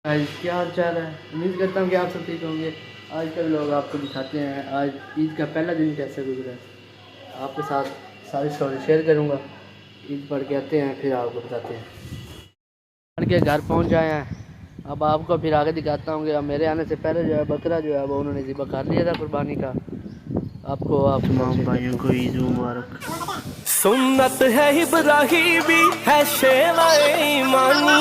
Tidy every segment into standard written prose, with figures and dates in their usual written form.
آج کیا حال چال ہے؟ امید کرتا ہوں کہ آپ سب ٹھیک ہوں گے۔ آج کا لوگ آپ کو دکھاتے ہیں آج عید کا پہلا دن کیسے گزرا ہے۔ آپ کے ساتھ ساری اسٹوری شیئر کروں گا۔ عید پڑھ کے آتے ہیں پھر آپ کو بتاتے ہیں۔ پڑھ کے گھر پہنچ آئے ہیں، اب آپ کو پھر آگے دکھاتا ہوں کہ میرے آنے سے پہلے جو ہے بکرا جو ہے وہ انہوں نے ذبح کر لیا تھا قربانی کا۔ آپ کو آپ تمام بھائیوں کو عید مبارک۔ سنت ہے ابراہیمی ہے شیوہ ایمانی،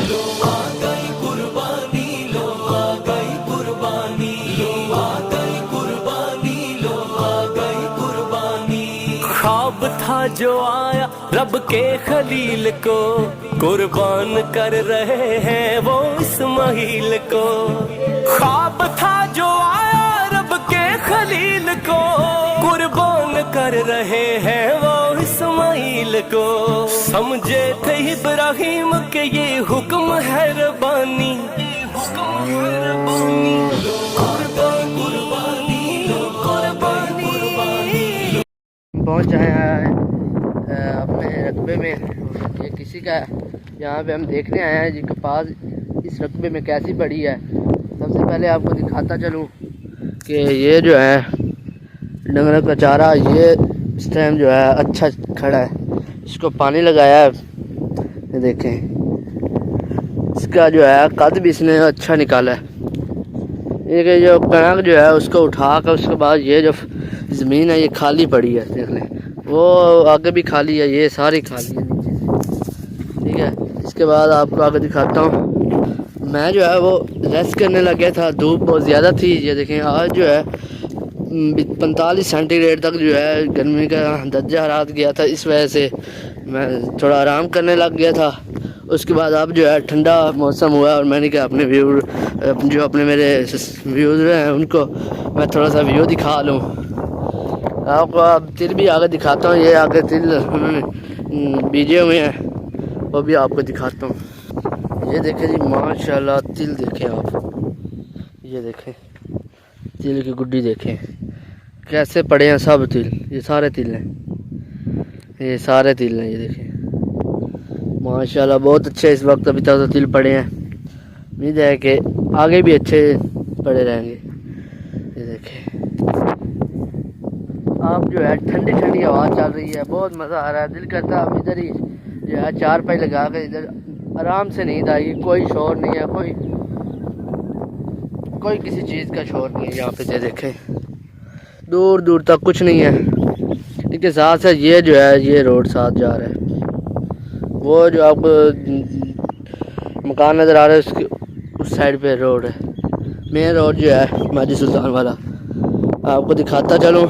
لو آ گئی قربانی، لو آ گئی قربانی، لو آ گئی قربانی، لو آ گئی قربانی۔ خواب تھا جو آیا رب کے خلیل کو، قربان کر رہے ہیں وہ اسماعیل کو۔ خواب تھا جو آیا رب کے خلیل کو، قربان کر رہے ہیں وہ اسماعیل کو۔ سمجھے تھے ابراہیم کہ یہ حکم ہے ربانی، پہنچ آئے ہیں اپنے رقبے میں، یہ کسی کا ہے، یہاں پہ ہم دیکھنے آئے ہیں جی کپاس اس رقبے میں کیسی پڑی ہے۔ سب سے پہلے آپ کو دکھاتا چلوں کہ یہ جو ہے ڈنگر کا چارہ، یہ اس ٹائم جو ہے اچھا کھڑا ہے، اس کو پانی لگایا ہے، یہ دیکھیں اس کا جو ہے قد بھی اس نے اچھا نکالا ہے۔ یہ کہ جو کنک جو ہے اس کو اٹھا کر اس کے بعد یہ جو زمین ہے یہ خالی پڑی ہے، دیکھ لیں وہ آگے بھی خالی ہے، یہ ساری خالی ہے نیچے سے، ٹھیک ہے۔ اس کے بعد آپ کو آگے دکھاتا ہوں، میں جو ہے وہ ریسٹ کرنے لگ گیا تھا، دھوپ بہت زیادہ تھی، یہ دیکھیں آج جو ہے 45 سینٹی گریڈ تک جو ہے گرمی کا درجہ حرارت گیا تھا، اس وجہ سے میں تھوڑا آرام کرنے لگ گیا تھا۔ اس کے بعد اب جو ہے ٹھنڈا موسم ہوا اور میں نے کہا اپنے جو اپنے میرے ویوز ہیں ان کو میں تھوڑا سا ویو دکھا لوں۔ آپ کو اب تل بھی آگے دکھاتا ہوں، یہ آگے تل بیجے ہوئے ہیں وہ بھی آپ کو دکھاتا ہوں۔ یہ دیکھیں جی ماشاءاللہ تل دیکھیں آپ، یہ دیکھیں تل کی گڈی دیکھیں کیسے پڑے ہیں سب تل، یہ سارے تل ہیں، یہ سارے تل ہیں، یہ دیکھیں ماشاءاللہ بہت اچھے اس وقت ابھی تک تو تل پڑے ہیں، امید ہے کہ آگے بھی اچھے پڑے رہیں گے۔ یہ دیکھیں آپ جو ہے ٹھنڈی ٹھنڈی ہوا چل رہی ہے، بہت مزہ آ رہا ہے، دل کرتا ہے اب ادھر ہی جو ہے چار پائی لگا کے ادھر آرام سے نیند آئے گی، کوئی شور نہیں ہے، کوئی کسی چیز کا شور نہیں ہے یہاں پہ، یہ دیکھیں دور دور تک کچھ نہیں ہے۔ اس کے ساتھ ساتھ یہ جو ہے یہ روڈ ساتھ جا رہا ہے، وہ جو آپ کو مکان نظر آ رہا ہے اس سائڈ پہ روڈ ہے، مین روڈ جو ہے ماجی سلطان والا، آپ کو دکھاتا چلوں۔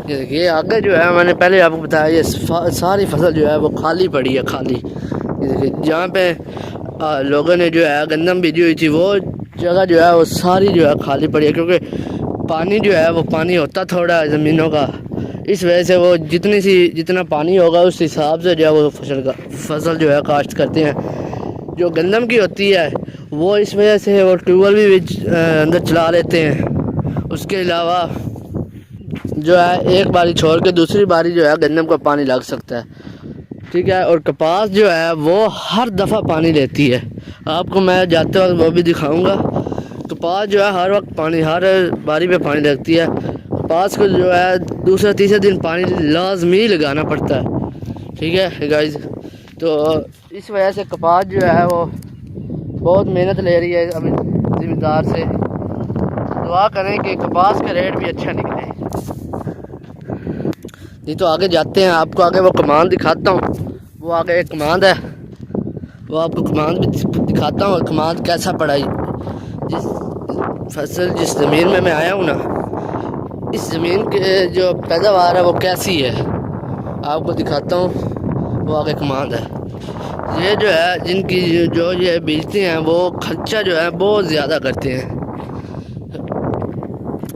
یہ دیکھیے آگے جو ہے میں نے پہلے آپ کو بتایا یہ ساری فصل جو ہے وہ خالی پڑی ہے، خالی۔ یہ دیکھیے جہاں پہ لوگوں نے جو ہے گندم بیجی ہوئی تھی وہ جگہ جو ہے وہ ساری جو ہے خالی پڑی ہے، کیونکہ پانی جو ہے وہ پانی ہوتا تھوڑا ہے زمینوں کا، اس وجہ سے وہ جتنا پانی ہوگا اس حساب سے جو ہے وہ فصل جو ہے کاشت کرتے ہیں۔ جو گندم کی ہوتی ہے وہ اس وجہ سے وہ ٹیوب ویل بھی اندر چلا لیتے ہیں، اس کے علاوہ جو ہے ایک باری چھوڑ کے دوسری باری جو ہے گندم کا پانی لگ سکتا ہے، ٹھیک ہے۔ اور کپاس جو ہے وہ ہر دفعہ پانی لیتی ہے، آپ کو میں جاتے وقت وہ بھی دکھاؤں گا۔ کپاس جو ہے ہر وقت پانی، ہر باری پہ پانی لگتی ہے، کپاس کو جو ہے دوسرے تیسرے دن پانی لازمی لگانا پڑتا ہے، ٹھیک ہے گائز۔ تو اس وجہ سے کپاس جو ہے وہ بہت محنت لے رہی ہے اپنے زمیندار سے، دعا کریں کہ کپاس کا ریٹ بھی اچھا نکلے۔ نہیں تو آگے جاتے ہیں، آپ کو آگے وہ کماند دکھاتا ہوں، وہ آگے ایک کماند ہے، وہ آپ کو کماند بھی دکھاتا ہوں، کماند کیسا پڑا۔ جس زمین میں آیا ہوں نا، اس زمین کے جو پیداوار ہے وہ کیسی ہے آپ کو دکھاتا ہوں، وہ آگے کماند ہے۔ یہ جو ہے جن کی جو یہ بیچتے ہیں وہ خرچہ جو ہے بہت زیادہ کرتے ہیں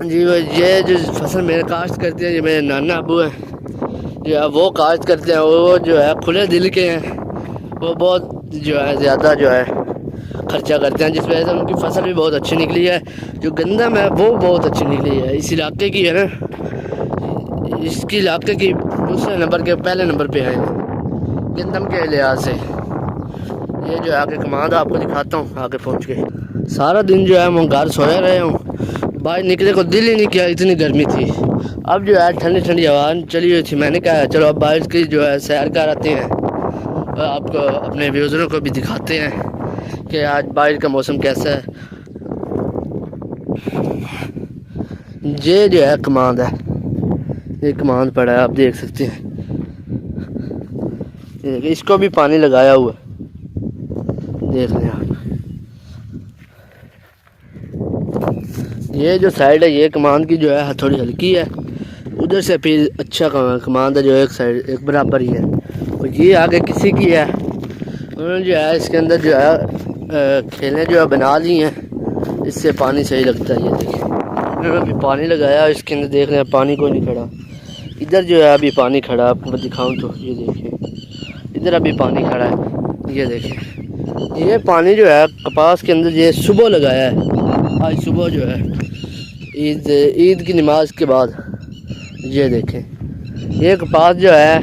جی۔ یہ جو فصل میرے کاشت کرتے ہیں، یہ میرے نانا ابو ہیں جو ہے وہ کاشت کرتے ہیں، وہ جو ہے کھلے دل کے ہیں، وہ بہت جو ہے زیادہ جو ہے خرچہ کرتے ہیں، جس وجہ سے ان کی فصل بھی بہت اچھی نکلی ہے۔ جو گندم ہے وہ بہت اچھی نکلی ہے، اس علاقے کی ہے نا، اس کی علاقے کی دوسرے نمبر کے پہلے نمبر پہ ہے۔ گندم کے لحاظ سے۔ یہ جو ہے آگے کماند آپ کو دکھاتا ہوں آگے پہنچ کے۔ سارا دن جو ہے میں گھر سویا رہے ہوں، باہر نکلے کو دل ہی نہیں کیا، اتنی گرمی تھی۔ اب جو ہے ٹھنڈی ٹھنڈی ہوا چلی ہوئی تھی، میں نے کہا چلو اب باہر کی جو ہے سیر کر آتے ہیں، آپ کو اپنے ویوزروں کو بھی دکھاتے ہیں کہ آج باہر کا موسم کیسا ہے۔ یہ جو ہے کماند ہے، یہ کماند پڑا ہے، آپ دیکھ سکتے ہیں۔ یہ دیکھیں، اس کو بھی پانی لگایا ہوا ہے، دیکھ لیں آپ۔ یہ جو سائڈ ہے یہ کماند کی جو ہے تھوڑی ہلکی ہے، ادھر سے پھر اچھا کماند ہے جو ایک سائڈ ایک برابر ہی ہے، اور یہ آگے کسی کی ہے، انہوں نے جو ہے اس کے اندر جو ہے کھیلیں جو ہے بنا لی ہیں، اس سے پانی صحیح لگتا ہے۔ یہ دیکھیں انہوں نے ابھی پانی لگایا، اس کے اندر دیکھ رہے ہیں پانی کوئی نہیں کھڑا، ادھر جو ہے ابھی پانی کھڑا، آپ کو دکھاؤں تو یہ دیکھیں ادھر ابھی پانی کھڑا ہے۔ یہ دیکھیں یہ پانی جو ہے کپاس کے اندر یہ صبح لگایا ہے، آج صبح جو ہے عید کی نماز کے بعد۔ یہ دیکھیں یہ کپاس جو ہے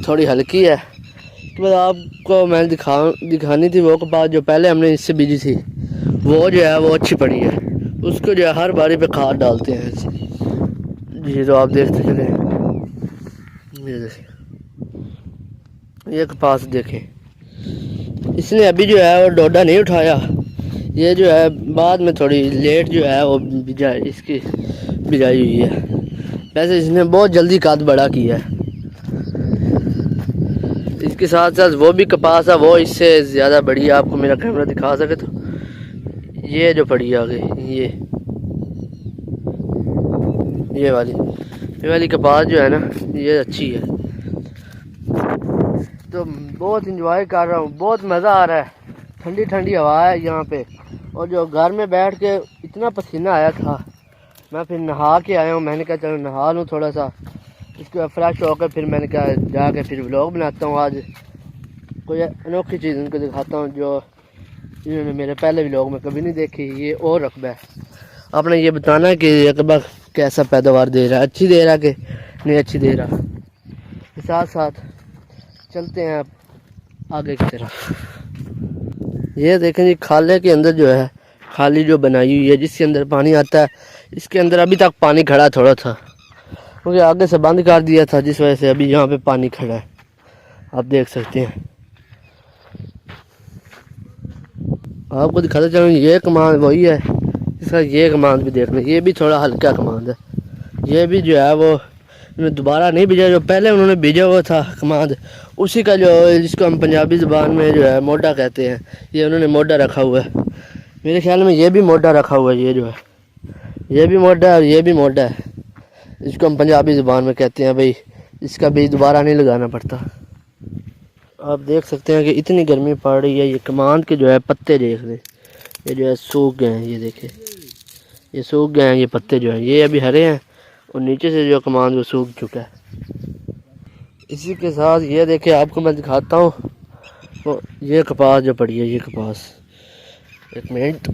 تھوڑی ہلکی ہے، تو بس آپ کو میں دکھانی تھی وہ کپاس جو پہلے ہم نے اس سے بیجی تھی، وہ جو ہے وہ اچھی پڑی ہے، اس کو جو ہے ہر باری پہ کھاد ڈالتے ہیں۔ جی تو آپ دیکھ سکتے ہیں، یہ دیکھیں یہ کپاس دیکھیں، اس نے ابھی جو ہے وہ ڈوڈا نہیں اٹھایا، یہ جو ہے بعد میں تھوڑی لیٹ جو ہے وہ اس کی بجائی ہوئی ہے، ویسے اس نے بہت جلدی قد بڑا کیا ہے۔ اس کے ساتھ ساتھ وہ بھی کپاس ہے، وہ اس سے زیادہ بڑی ہے، آپ کو میرا کیمرہ دکھا سکے تو یہ جو پڑی ہے آگے یہ والی کپاس جو ہے نا یہ اچھی ہے، تو بہت انجوائے کر رہا ہوں، بہت مزہ آ رہا ہے، ٹھنڈی ٹھنڈی ہوا ہے یہاں پہ، اور جو گھر میں بیٹھ کے اتنا پسینہ آیا تھا، میں پھر نہا کے آیا ہوں، میں نے کہا چلو نہا لوں تھوڑا سا، اس کے بعد فریش ہو کر پھر میں نے کہا جا کے پھر ولاگ بناتا ہوں، آج کوئی انوکھی چیز ان کو دکھاتا ہوں جو انہوں نے میرے پہلے ولاگ میں کبھی نہیں دیکھی۔ یہ اور رقبہ ہے، آپ نے یہ بتانا ہے کہ رقبہ کیسا پیداوار دے رہا ہے، اچھی دے رہا ہے کہ نہیں اچھی دے رہا۔ ساتھ ساتھ چلتے ہیں اب آگے کی طرف۔ یہ دیکھیں جی کھالے کے اندر جو ہے خالی جو بنائی ہوئی ہے جس کے اندر پانی آتا ہے، اس کے اندر ابھی تک پانی کھڑا تھوڑا تھا، کیونکہ آگے سے بند کر دیا تھا، جس وجہ سے ابھی یہاں پہ پانی کھڑا ہے، آپ دیکھ سکتے ہیں۔ آپ کو دکھاتا چلوں یہ کماند وہی ہے، اس کا یہ کماند بھی دیکھ لیں، یہ بھی تھوڑا ہلکا کماند ہے، یہ بھی جو ہے وہ دوبارہ نہیں بھیجا، جو پہلے انہوں نے بھیجا ہوا تھا کماند، اسی کا جو جس کو ہم پنجابی زبان میں جو ہے موڈا کہتے ہیں، یہ انہوں نے موڈا رکھا ہوا ہے، میرے خیال میں یہ بھی موڈا رکھا ہوا ہے، یہ جو ہے یہ بھی موڈا ہے اور یہ بھی موڈا ہے، اس کو ہم پنجابی زبان میں کہتے ہیں بھائی، اس کا بیج دوبارہ نہیں لگانا پڑتا۔ آپ دیکھ سکتے ہیں کہ اتنی گرمی پڑ رہی ہے، یہ کماند کے جو ہے پتے دیکھ لیں، یہ جو ہے سوکھ گئے ہیں، یہ دیکھیں یہ سوکھ گئے ہیں، یہ پتے جو ہیں یہ ابھی ہرے ہیں، اور نیچے سے جو کماند وہ سوکھ چکا ہے۔ اسی کے ساتھ یہ دیکھیں آپ کو میں دکھاتا ہوں، یہ کپاس جو پڑی ہے، یہ کپاس ایک منٹ،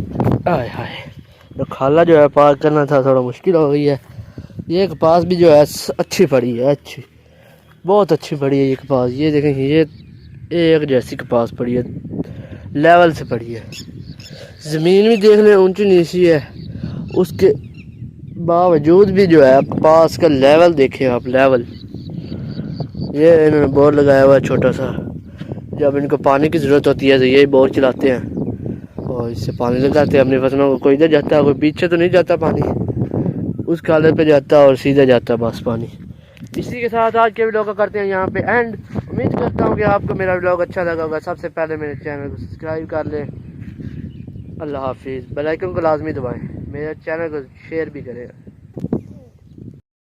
آئے ہائے کھالا جو ہے پار کرنا تھا تھوڑا مشکل ہو گئی ہے۔ یہ کپاس بھی جو ہے اچھی پڑی ہے، اچھی بہت اچھی پڑی ہے یہ کپاس، یہ دیکھیں یہ ایک جیسی کپاس پڑی ہے، لیول سے پڑی ہے، زمین بھی دیکھ لیں اونچی نیچی ہے، اس کے باوجود بھی جو ہے کپاس کا لیول دیکھیں آپ، لیول۔ یہ انہوں نے بور لگایا ہوا ہے چھوٹا سا، جب ان کو پانی کی ضرورت ہوتی ہے تو یہی بور چلاتے ہیں اور اس سے پانی لگاتے ہیں اپنی فصلوں کو، کوئی ادھر جاتا ہے کوئی پیچھے تو نہیں جاتا پانی، اس کالے پہ جاتا ہے اور سیدھا جاتا ہے بس پانی۔ اسی کے ساتھ آج کے ویڈیو کو کرتے ہیں یہاں پہ اینڈ، امید کرتا ہوں کہ آپ کو میرا ویڈیو اچھا لگا ہوگا، سب سے پہلے میرے چینل کو سبسکرائب کر لیں، اللہ حافظ، بیل آئیکن کو لازمی دبائیں، میرے چینل کو شیئر بھی کریں۔